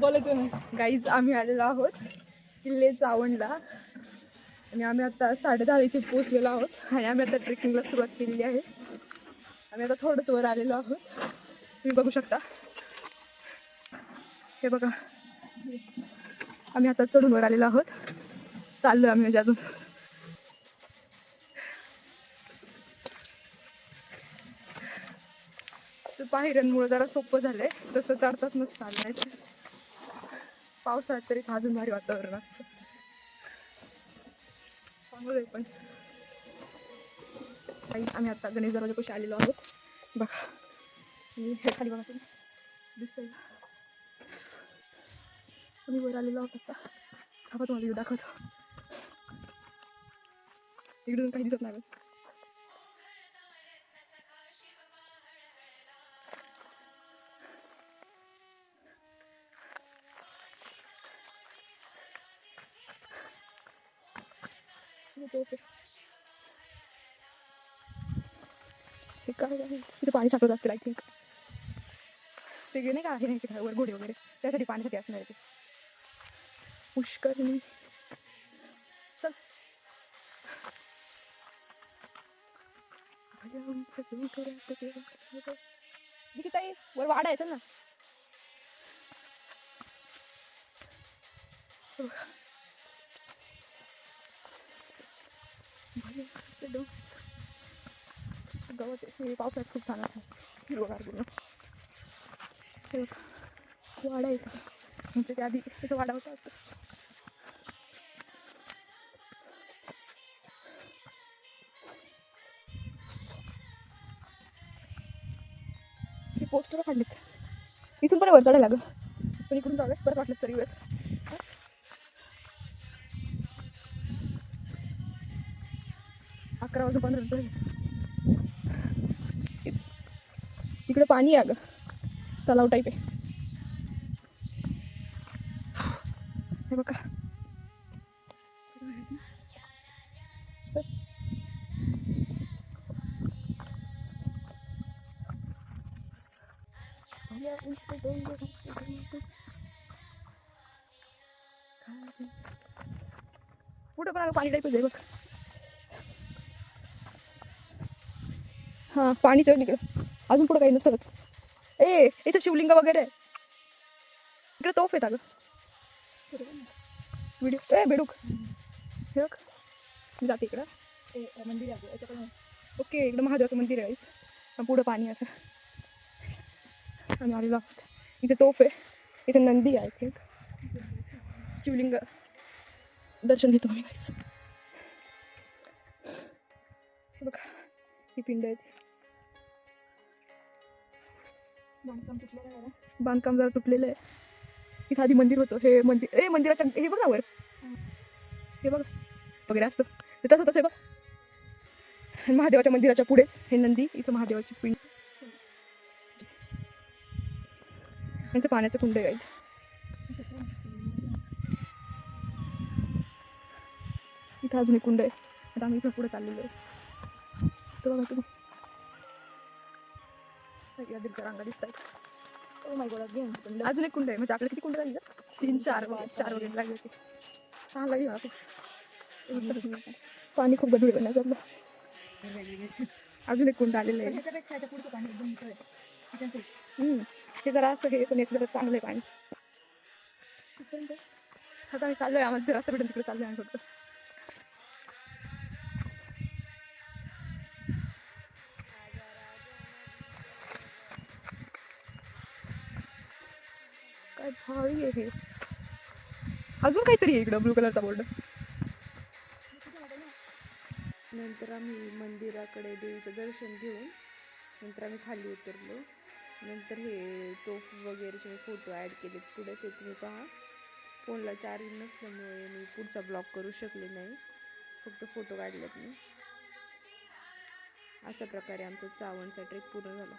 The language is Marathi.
बोलायचं नाही. गाईज आम्ही आलेलो आहोत किल्ले चावंडला आणि आम्ही आता 10:30 इथे पोहोचलेलो आहोत आणि आम्ही आता ट्रेकिंगला सुरुवात केलेली आहे. आम्ही आता थोडंच वर आलेलो आहोत. तुम्ही बघू शकता. हे बघा आम्ही आता चढून वर आलेलो आहोत. चाललोय आम्ही म्हणजे अजून. पायऱ्यांमुळे जरा सोपं झालंय, तसं चढताच नसतं आलं. पावसाळ्यात तरी अजून भारी वातावरण असतं. चांगलंय पण आम्ही आता गणेश दरवाजापाशी आलेलो आहोत. बघा हे खाली बघा तुम्ही दिसतंय का? आम्ही वर आलेलो आहोत आता. हा तुम्हाला व्ह्यू दाखवतो. इकडून काही दिसत नाही. इथे पाणी साठवत असतील आय थिंक. ते नाही का हे वर घोडे वगैरे त्यासाठी पाण्यासाठी असणार ते पुष्करणी. चल ताई वर वाढायचं ना. गवत पावसाळ्यात खूप छान असतं. हिरवगार पूर्ण वाडा आहे म्हणजे त्या आधी तिथं वाडा होता. हे पोस्टर काढलेत. इथून पण वर चढायला लागलं पण इकडून जाऊया परत वाटलं तरी वर. 11:15 इकडे पाणी आहे अगं, तलाव टाईप आहे. हे बघा पुढे पण पाणी टाईपच आहे बघ. हा पाणीच आहे तिकडं. अजून पुढे काही नसलच. इथं शिवलिंग वगैरे इकडे तोफ आहेत अगं. व्हिडिओ बेडूक हे बघ. मी जाते इकडं मंदिर आहे. ओके इकडं महादेवाचं मंदिर आहे. पुढं पाणी असं आम्ही आलेलो आहोत. इथे तोफ आहे. इथे नंदी आहे. थिंक शिवलिंग दर्शन घेतो मी गाईच. बघा ही पिंड आहे. बांधकाम जरा तुटलेलं आहे. इथं आधी मंदिर होतं. हे मंदिर मंदिराच्या हे बघ ना वर हे बघ वगैरे असतं ते तसं तसं आहे बघ. महादेवाच्या मंदिराच्या पुढेच हे नंदी. इथं महादेवाची पिंड. इथं पाण्याचं कुंड आहे गाईज. इथं अजून एक कुंड आहे. आता आम्ही इथं पुढे चाललेलो आहे. तर बघा तुम्ही सगळ्या दीर्घ रांगा दिसत आहेत. अजून एक कुंड आहे. म्हणजे आपल्याला किती कुंड लागली? 3-4 वगैरे लागले होते. छान लागली. पाणी खूप गढूळ बनण्याचं. अजून एक कुंड आलेलं आहे. हे जरा असं हे पण जरा चांगलं आहे पाणी. आता आम्ही चाललोय. आम्हाला रस्ता भेटून तिकडे चाललोय आम्ही फक्त. काय भारी आहे. अजून काहीतरी आहे इकडं ब्लू कलरचा बोर्ड. नंतर आम्ही मंदिराकडे देवीचं दर्शन घेऊन नंतर आम्ही खाली उतरलो. नंतर हे तोफ वगैरेचे फोटो ॲड केलेत पुढे, ते तुम्ही पहा. फोनला चार्जिंग नसल्यामुळे मी पुढचा ब्लॉग करू शकले नाही, फक्त फोटो काढलेत मी. अशा प्रकारे आमचा चावंडचा ट्रेक पूर्ण झाला.